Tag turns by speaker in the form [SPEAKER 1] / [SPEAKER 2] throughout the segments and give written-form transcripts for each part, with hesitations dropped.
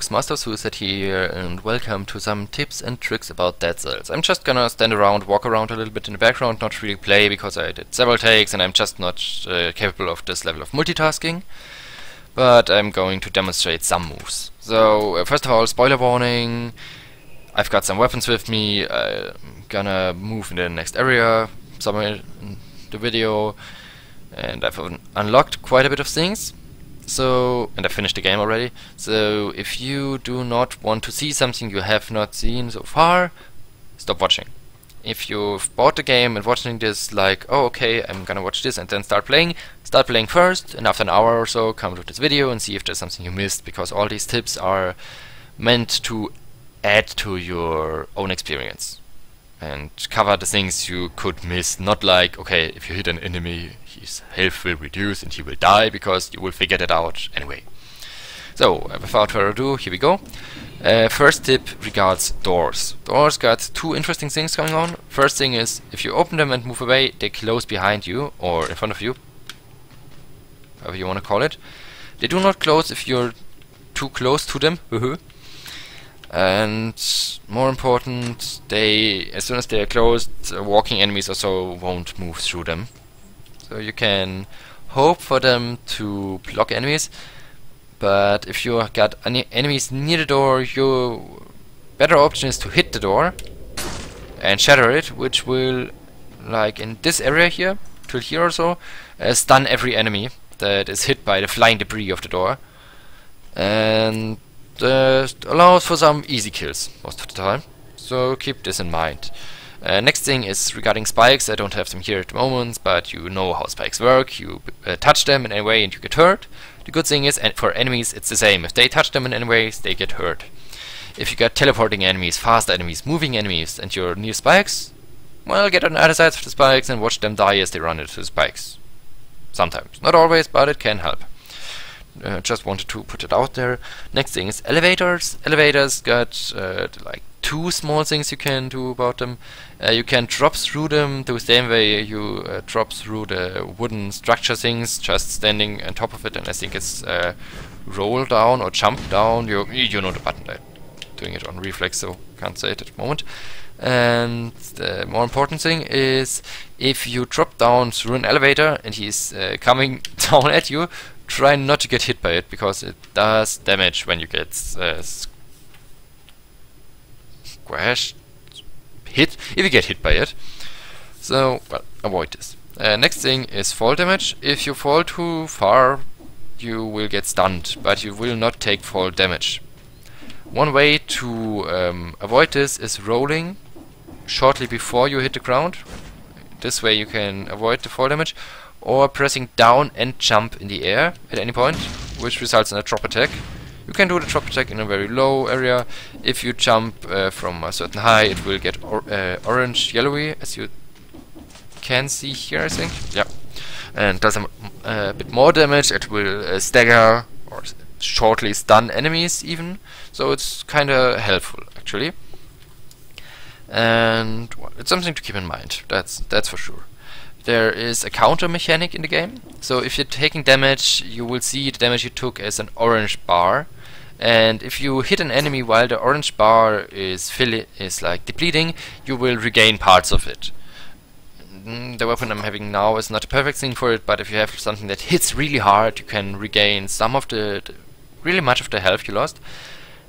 [SPEAKER 1] folks, Master Suicide here, and welcome to some tips and tricks about Dead Cells. I'm just gonna stand around, walk around a little bit in the background, not really play because I did several takes and I'm just not capable of this level of multitasking. But I'm going to demonstrate some moves. So, first of all, spoiler warning, I've got some weapons with me, I'm gonna move in the next area, somewhere in the video, and I've unlocked quite a bit of things. So, and I finished the game already, so if you do not want to see something you have not seen so far, stop watching. If you've bought the game and watching this like, oh okay, I'm gonna watch this and then start playing first, and after an hour or so come to this video and see if there's something you missed, because all these tips are meant to add to your own experience and cover the things you could miss. Not like, okay, if you hit an enemy, his health will reduce and he will die, because you will figure that out anyway. So, without further ado, here we go. First tip regards doors. Doors got two interesting things going on. First thing is, if you open them and move away, they close behind you, or in front of you, however you want to call it. They do not close if you're too close to them. And more important, they, as soon as they are closed, walking enemies or so won't move through them. So you can hope for them to block enemies, but if you got any enemies near the door, your better option is to hit the door and shatter it, which will, like in this area here, till here or so, stun every enemy that is hit by the flying debris of the door. And allows for some easy kills most of the time, so keep this in mind. Next thing is regarding spikes. I don't have them here at the moment, but you know how spikes work. You touch them in any way and you get hurt. The good thing is, and for enemies it's the same. If they touch them in any ways, they get hurt. If you get teleporting enemies, fast enemies, moving enemies, and you're near spikes, well, get on the other sides of the spikes and watch them die as they run into the spikes. Sometimes. Not always, but it can help. Just wanted to put it out there. Next thing is elevators. Elevators got like two small things you can do about them. You can drop through them the same way you drop through the wooden structure things, just standing on top of it, and I think it's roll down or jump down. You know the button. I'm doing it on reflex, so can't say it at the moment. And the more important thing is, if you drop down through an elevator and he's coming down at you, try not to get hit by it, because it does damage when you get squashed, hit, if you get hit by it. So, well, avoid this. Next thing is fall damage. If you fall too far, you will get stunned, but you will not take fall damage. One way to avoid this is rolling shortly before you hit the ground. This way you can avoid the fall damage. Or pressing down and jump in the air at any point, which results in a drop attack. You can do the drop attack in a very low area. If you jump from a certain height, it will get orange, yellowy, as you can see here, I think. Yeah, and does a bit more damage. It will stagger or shortly stun enemies even. So it's kind of helpful actually. And well, it's something to keep in mind. That's for sure. There is a counter mechanic in the game, so if you're taking damage, you will see the damage you took as an orange bar, and if you hit an enemy while the orange bar is like depleting, you will regain parts of it. The weapon I'm having now is not a perfect thing for it, but if you have something that hits really hard, you can regain some of really much of the health you lost.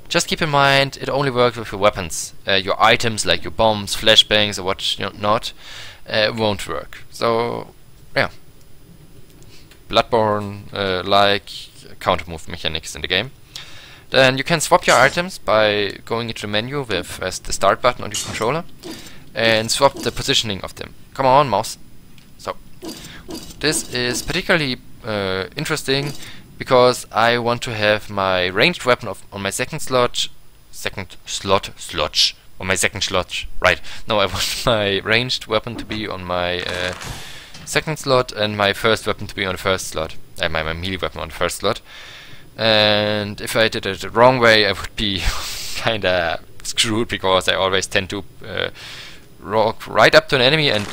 [SPEAKER 1] Just keep in mind, it only works with your weapons. Your items like your bombs, flashbangs, or whatnot, won't work. So, yeah. Bloodborne like counter move mechanics in the game. Then you can swap your items by going into the menu with the start button on your controller and swap the positioning of them. Come on, mouse. So, this is particularly interesting because I want to have my ranged weapon on my second slot. On my second slot, right. No, I want my ranged weapon to be on my second slot and my first weapon to be on the first slot. My melee weapon on the first slot. And if I did it the wrong way, I would be kinda screwed, because I always tend to walk right up to an enemy and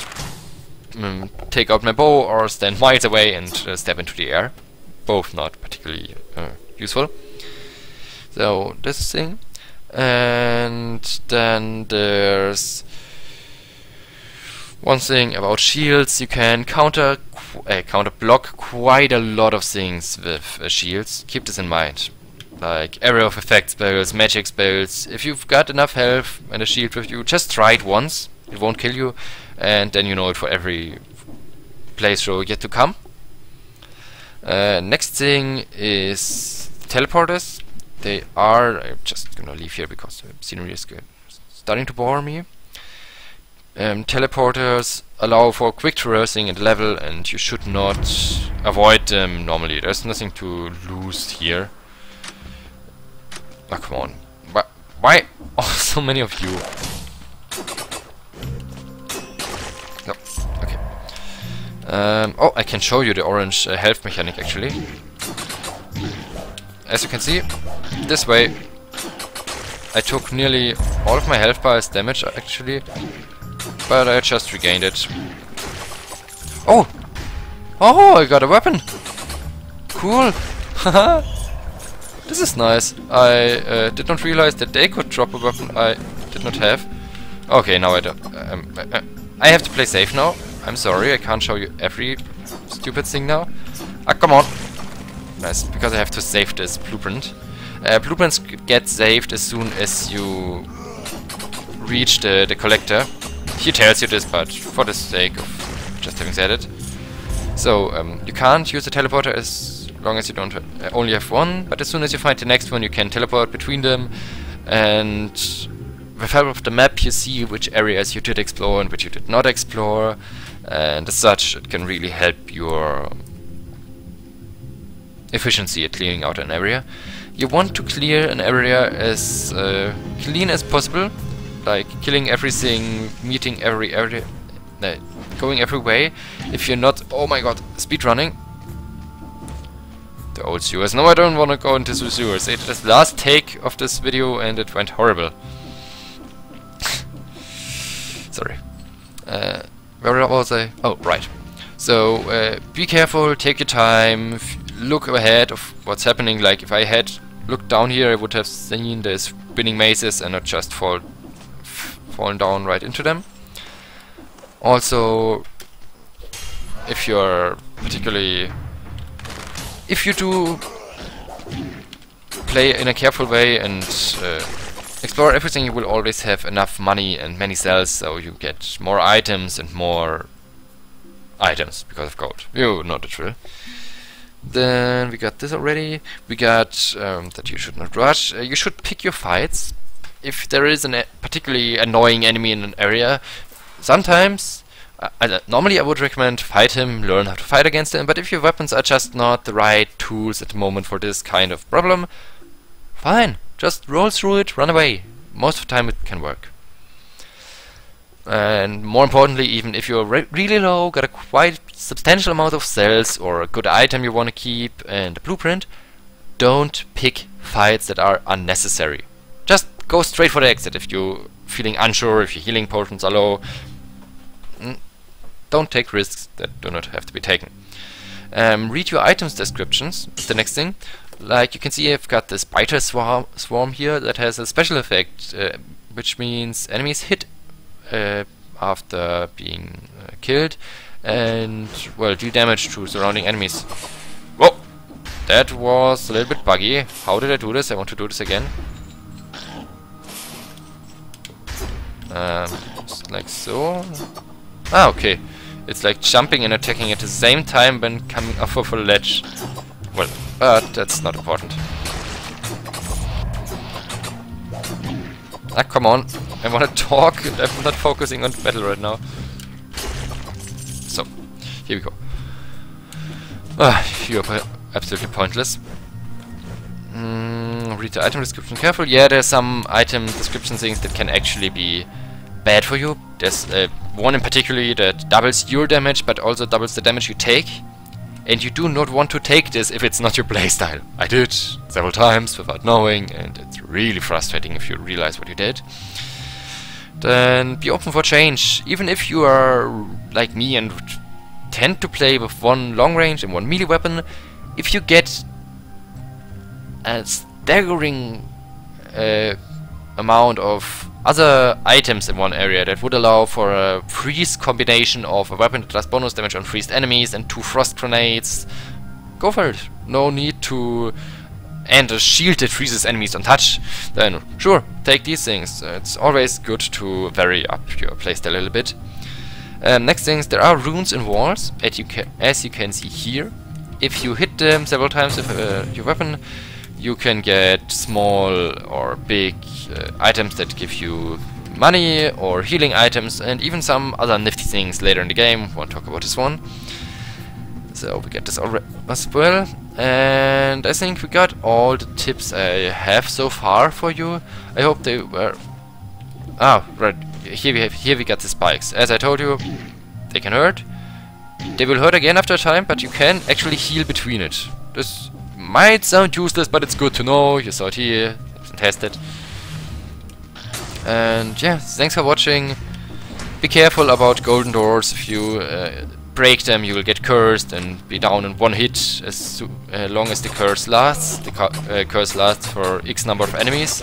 [SPEAKER 1] take out my bow, or stand miles away and step into the air. Both not particularly useful. So this thing, and then there's one thing about shields. You can counter block quite a lot of things with shields. Keep this in mind. Like area of effect spells, magic spells. If you've got enough health and a shield with you, just try it once. It won't kill you, and then you know it for every playthrough yet to come. Next thing is teleporters. They are... I'm just gonna leave here because the scenery is starting to bore me. Teleporters allow for quick traversing in the level, and you should not avoid them normally. There's nothing to lose here. Oh, come on. Why are so many of you? No. Okay. Oh, I can show you the orange health mechanic actually. As you can see, this way I took nearly all of my health bar as damage actually, but I just regained it. Oh! Oh, I got a weapon! Cool! Haha! This is nice. I did not realize that they could drop a weapon I did not have. Okay, now I don't. I have to play safe now. I'm sorry, I can't show you every stupid thing now. Ah, come on! Nice, because I have to save this blueprint. Blueprints get saved as soon as you reach the collector. He tells you this, but for the sake of just having said it. So, you can't use the teleporter as long as you don't only have one, but as soon as you find the next one you can teleport between them, and with help of the map you see which areas you did explore and which you did not explore, and as such it can really help your efficiency at clearing out an area. You want to clear an area as clean as possible, like killing everything, meeting every area, going every way. If you're not... oh my god, speedrunning. The old sewers. No, I don't want to go into the sewers. It is the last take of this video and it went horrible. Sorry. Where was I? Oh, right. So, be careful, take your time, look ahead of what's happening. Like, if I had looked down here, I would have seen the spinning mazes and not just fallen down right into them. Also, if you're particularly... if you do play in a careful way and explore everything, you will always have enough money and many cells, so you get more items and more items because of gold. You know the drill. Then we got this already. We got that you should not rush. You should pick your fights. If there is a particularly annoying enemy in an area, sometimes... normally I would recommend fight him, learn how to fight against him, but if your weapons are just not the right tools at the moment for this kind of problem, fine, just roll through it, run away. Most of the time it can work. And more importantly, even if you're really low, got a quite substantial amount of cells or a good item you want to keep and a blueprint, don't pick fights that are unnecessary. Just go straight for the exit if you're feeling unsure, if your healing potions are low. Don't take risks that do not have to be taken. Read your items descriptions is the next thing. Like you can see, I've got this biter swarm here that has a special effect, which means enemies hit after being killed and, well, do damage to surrounding enemies. Whoa! That was a little bit buggy. How did I do this? I want to do this again. Just like so. Ah, okay. It's like jumping and attacking at the same time when coming off of a ledge. Well, but that's not important. Ah, come on. I want to talk and I'm not focusing on battle right now. So, here we go. Ah, you're absolutely pointless. Read the item description careful. Yeah, there's some item description things that can actually be bad for you. There's one in particular that doubles your damage but also doubles the damage you take, and you do not want to take this if it's not your playstyle. I did several times without knowing, and it's really frustrating if you realize what you did. Then be open for change. Even if you are like me and tend to play with one long range and one melee weapon, if you get a staggering amount of other items in one area that would allow for a freeze combination of a weapon that does bonus damage on freezed enemies and 2 frost grenades, go for it. No need to... and a shield that freezes enemies on touch, then sure, take these things. It's always good to vary up your playstyle a little bit. Next things, there are runes in walls, as you can see here. If you hit them several times with your weapon, you can get small or big items that give you money or healing items, and even some other nifty things later in the game. Won't talk about this one. So we get this already as well. And I think we got all the tips I have so far for you. I hope they were... Ah, right. Here we got the spikes. As I told you, they can hurt. They will hurt again after a time, but you can actually heal between it. This might sound useless, but it's good to know. You saw it here, test it. And yeah, thanks for watching. Be careful about golden doors. If you break them, you will get cursed and be down in one hit as long as the curse lasts. The curse lasts for X number of enemies.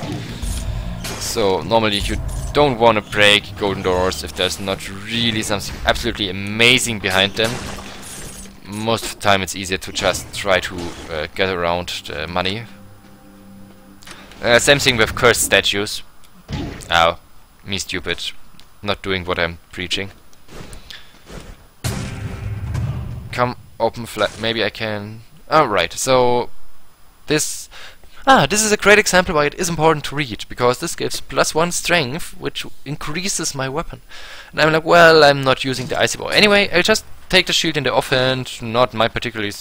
[SPEAKER 1] So normally you don't want to break golden doors if there's not really something absolutely amazing behind them. Most of the time it's easier to just try to get around the money. Same thing with cursed statues. Ow, me stupid, not doing what I'm preaching. Come, open flat. Maybe I can... Alright, so this is a great example why it is important to read, because this gives +1 strength, which increases my weapon. And I'm like, well, I'm not using the icy bow. Anyway, I'll just take the shield in the offhand, not my particularly...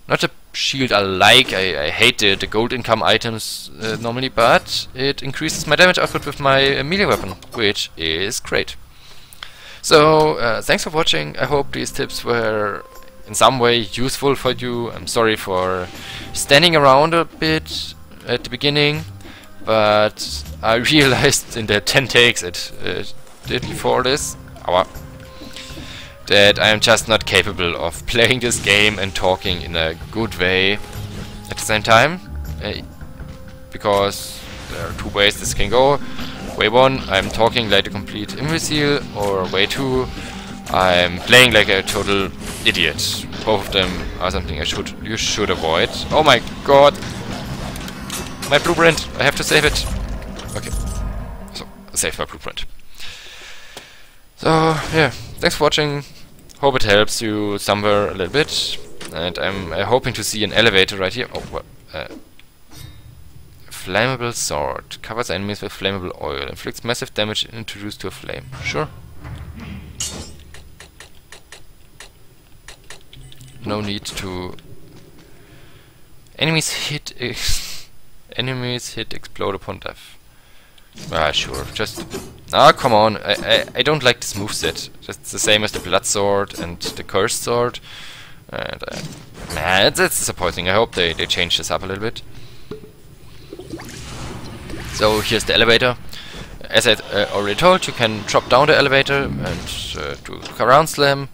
[SPEAKER 1] not a shield I like. I hate the gold income items normally, but it increases my damage output with my melee weapon, which is great. So, thanks for watching. I hope these tips were in some way useful for you. I'm sorry for standing around a bit at the beginning, but I realized in the 10 takes it did before this that I am just not capable of playing this game and talking in a good way at the same time, because there are 2 ways this can go. Way 1, I'm talking like a complete imbecile, or way 2, I'm playing like a total idiot. Both of them are something you should avoid. Oh my god! My blueprint! I have to save it! Okay. So, save my blueprint. So, yeah. Thanks for watching. Hope it helps you somewhere a little bit. And I'm hoping to see an elevator right here. Oh, well, flammable sword. Covers enemies with flammable oil. Inflicts massive damage introduced to a flame. Sure. No need to... Enemies hit explode upon death. Ah, sure. Just... Ah, come on. I don't like this moveset. Just the same as the blood sword and the cursed sword. And man, it's disappointing. I hope they change this up a little bit. So here's the elevator. As I already told, you can drop down the elevator and do a round slam.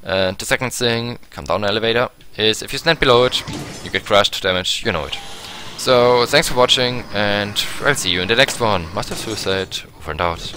[SPEAKER 1] And the second thing, come down the elevator, is if you stand below it, you get crushed, damage, you know it. So, thanks for watching, and I'll see you in the next one. Master Suicide, over and out.